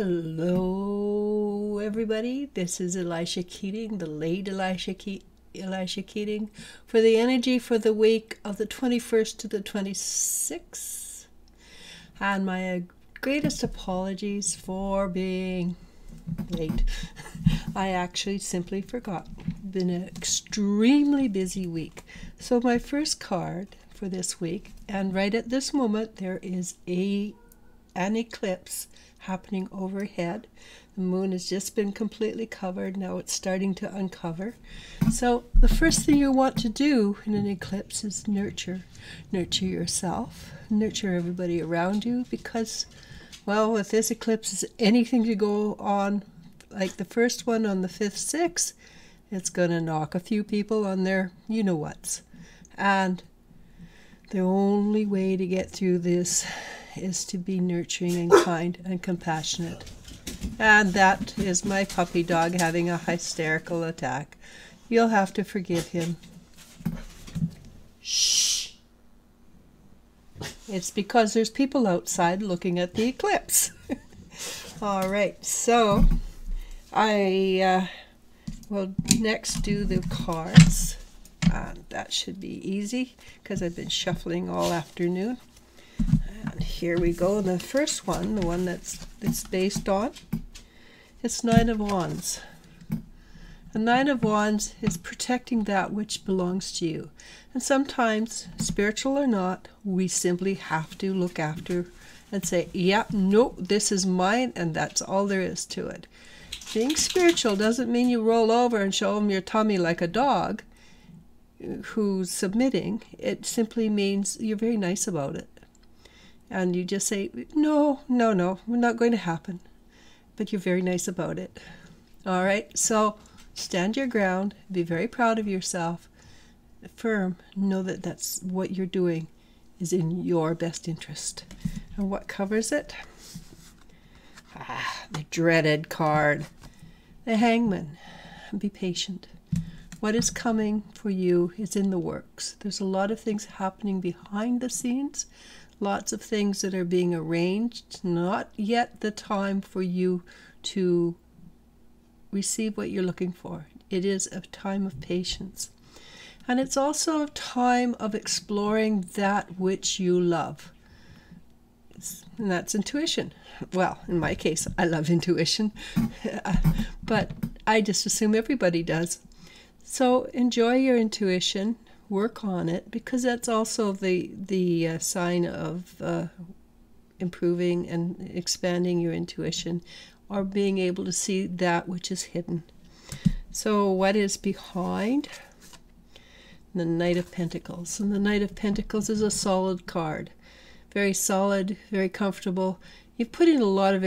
Hello, everybody. This is Elisha Keating, the late Elisha Keating, for the energy for the week of the 21st to the 26th. And my greatest apologies for being late. I actually simply forgot. Been an extremely busy week. So my first card for this week, and right at this moment, there is an eclipse happening overhead. The moon has just been completely covered. Now it's starting to uncover. So the first thing you want to do in an eclipse is nurture yourself, nurture everybody around you, because, well, with this eclipse, anything to go on, like the first one on the 5th, 6th, it's going to knock a few people on their you-know-whats. And the only way to get through this is to be nurturing and kind and compassionate. And that is my puppy dog having a hysterical attack. You'll have to forgive him. Shh. It's because there's people outside looking at the eclipse. All right, so I will next do the cards. And that should be easy because I've been shuffling all afternoon. And here we go. The first one, the one that's based on, it's 9 of Wands. The 9 of Wands is protecting that which belongs to you. And sometimes, spiritual or not, we simply have to look after and say, yeah, no, this is mine, and that's all there is to it. Being spiritual doesn't mean you roll over and show them your tummy like a dog who's submitting. It simply means you're very nice about it. And you just say, no, we're not going to happen. But you're very nice about it. All right, so stand your ground. Be very proud of yourself. Firm. Know that that's what you're doing is in your best interest. And what covers it? The dreaded card. The Hangman. Be patient. What is coming for you is in the works. There's a lot of things happening behind the scenes. Lots of things that are being arranged. Not yet the time for you to receive what you're looking for. It is a time of patience. And it's also a time of exploring that which you love. And that's intuition. Well, in my case, I love intuition. But I just assume everybody does. So enjoy your intuition. Work on it, because that's also the sign of improving and expanding your intuition, or being able to see that which is hidden. So what is behind? The Knight of Pentacles. And the Knight of Pentacles is a solid card. Very solid, very comfortable. You've put in a lot of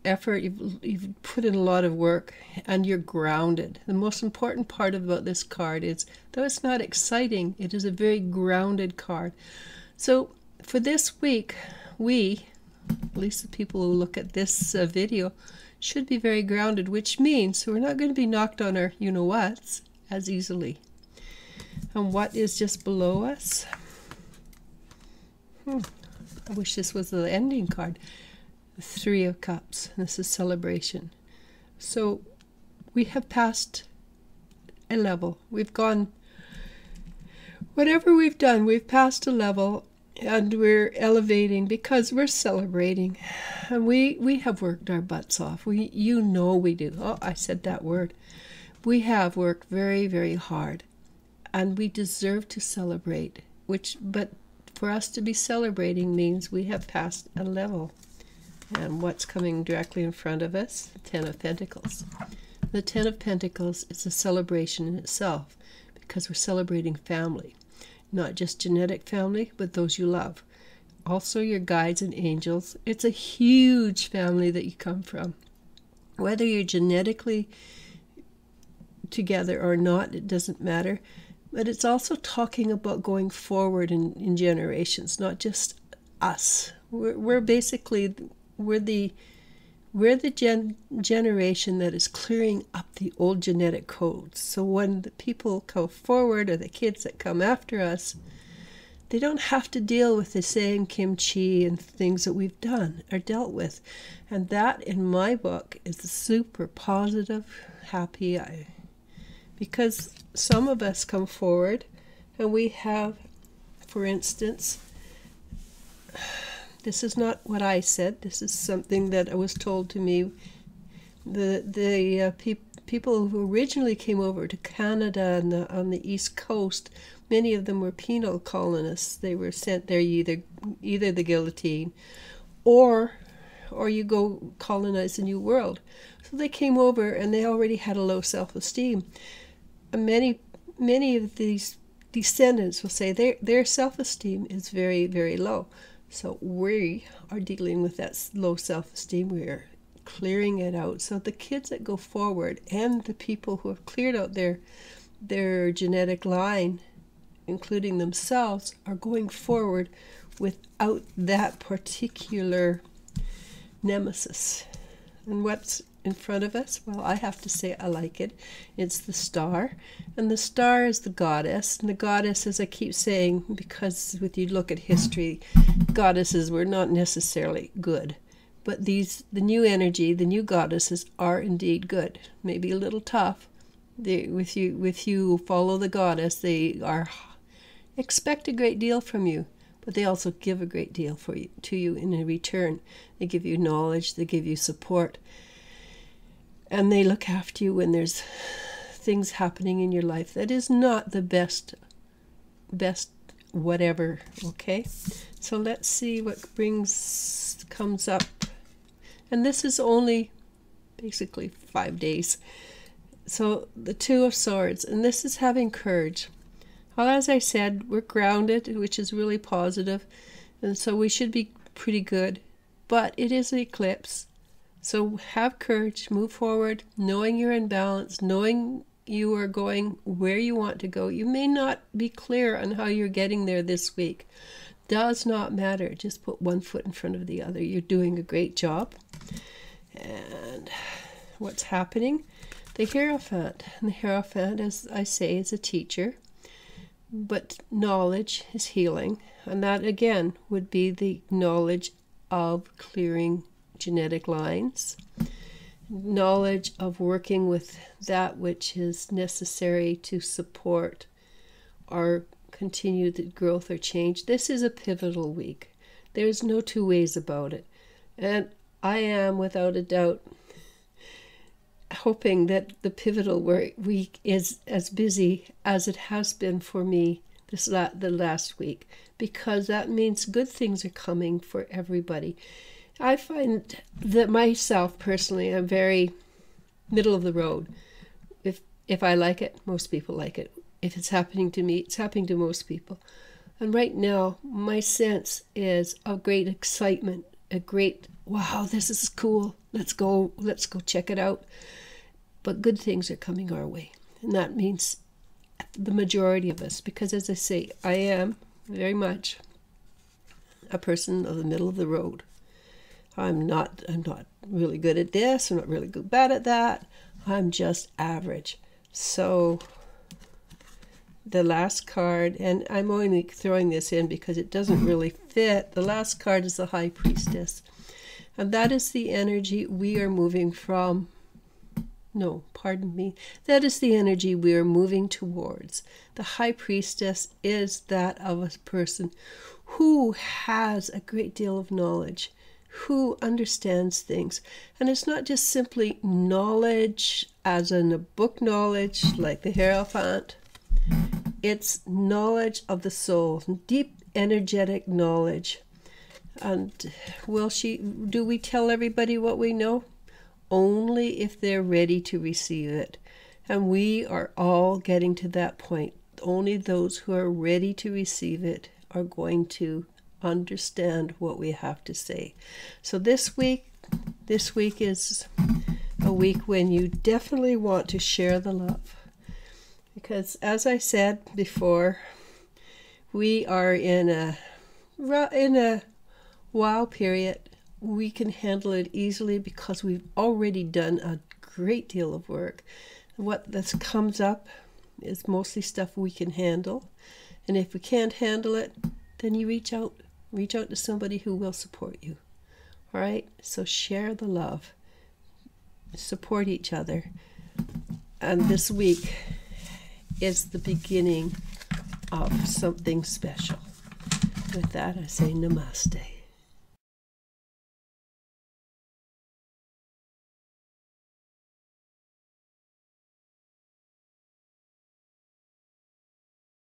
effort, you've put in a lot of work, and you're grounded. The most important part about this card is, though it's not exciting, it is a very grounded card. So for this week, we, at least the people who look at this video, should be very grounded, which means we're not going to be knocked on our you-know-whats as easily. And what is just below us? I wish this was the ending card. 3 of Cups. This is celebration. So we have passed a level. We've gone, whatever we've done, we've passed a level, and we're elevating because we're celebrating. And we have worked our butts off. You know we do. Oh, I said that word. We have worked very, very hard, and we deserve to celebrate. But for us to be celebrating means we have passed a level. And what's coming directly in front of us? The 10 of Pentacles. The 10 of Pentacles is a celebration in itself, because we're celebrating family. Not just genetic family, but those you love. Also your guides and angels. It's a huge family that you come from. Whether you're genetically together or not, it doesn't matter. But it's also talking about going forward in generations, not just us. We're basically... We're the generation that is clearing up the old genetic codes. So when the people go forward, or the kids that come after us, They don't have to deal with the same kimchi and things that we've done or dealt with. And that, in my book, is super positive, happy. Because some of us come forward and we have, for instance, this is not what I said. This is something that was told to me. The people who originally came over to Canada on the East Coast, many of them were penal colonists. They were sent there either the guillotine, or you go colonize the New World. So they came over and they already had a low self-esteem. And many of these descendants will say their self-esteem is very, very low. So we are dealing with that low self-esteem. We're clearing it out. So the kids that go forward and the people who have cleared out their genetic line, including themselves, are going forward without that particular nemesis. And what's in front of us? Well, I have to say I like it. It's the star. And the star is the goddess. And the goddess, as I keep saying, because if you look at history, goddesses were not necessarily good. But the new energy, the new goddesses are indeed good. Maybe a little tough. With you follow the goddess, they expect a great deal from you, but they also give a great deal to you in return. They give you knowledge, they give you support, and they look after you when there's things happening in your life that is not the best whatever. Okay, so let's see what comes up. And this is only basically 5 days. So the Two of Swords, and this is having courage. Well, as I said, we're grounded, which is really positive, and so we should be pretty good. But it is an eclipse, so have courage, move forward, knowing you're in balance, knowing you are going where you want to go. You may not be clear on how you're getting there this week. Does not matter. Just put one foot in front of the other. You're doing a great job. And what's happening? The Hierophant. And the Hierophant, as I say, is a teacher. But knowledge is healing. And that, again, would be the knowledge of clearing genetic lines. Knowledge of working with that which is necessary to support our continued growth or change. This is a pivotal week. There's no two ways about it. And I am, without a doubt, hoping that the pivotal week is as busy as it has been for me the last week, because that means good things are coming for everybody. I find that myself personally, I'm very middle of the road. If I like it, most people like it. If it's happening to me, it's happening to most people. And right now, my sense is of great excitement, a great, wow, this is cool. Let's go check it out. But good things are coming our way. And that means the majority of us, because as I say, I am very much a person of the middle of the road. I'm not really good at this, I'm not really bad at that. I'm just average. So the last card, and I'm only throwing this in because it doesn't really fit. The last card is the High Priestess. And that is the energy we are moving from. No, pardon me. That is the energy we are moving towards. The High Priestess is that of a person who has a great deal of knowledge, who understands things. And it's not just simply knowledge as in a book knowledge like the Hierophant. It's knowledge of the soul, deep energetic knowledge. And do we tell everybody what we know? Only if they're ready to receive it. And we are all getting to that point. Only those who are ready to receive it are going to understand what we have to say. So this week is a week when you definitely want to share the love. Because as I said before, we are in a wow period. We can handle it easily because we've already done a great deal of work. What this comes up is mostly stuff we can handle. And if we can't handle it, then you reach out to somebody who will support you. All right? So share the love. Support each other. And this week is the beginning of something special. With that, I say namaste.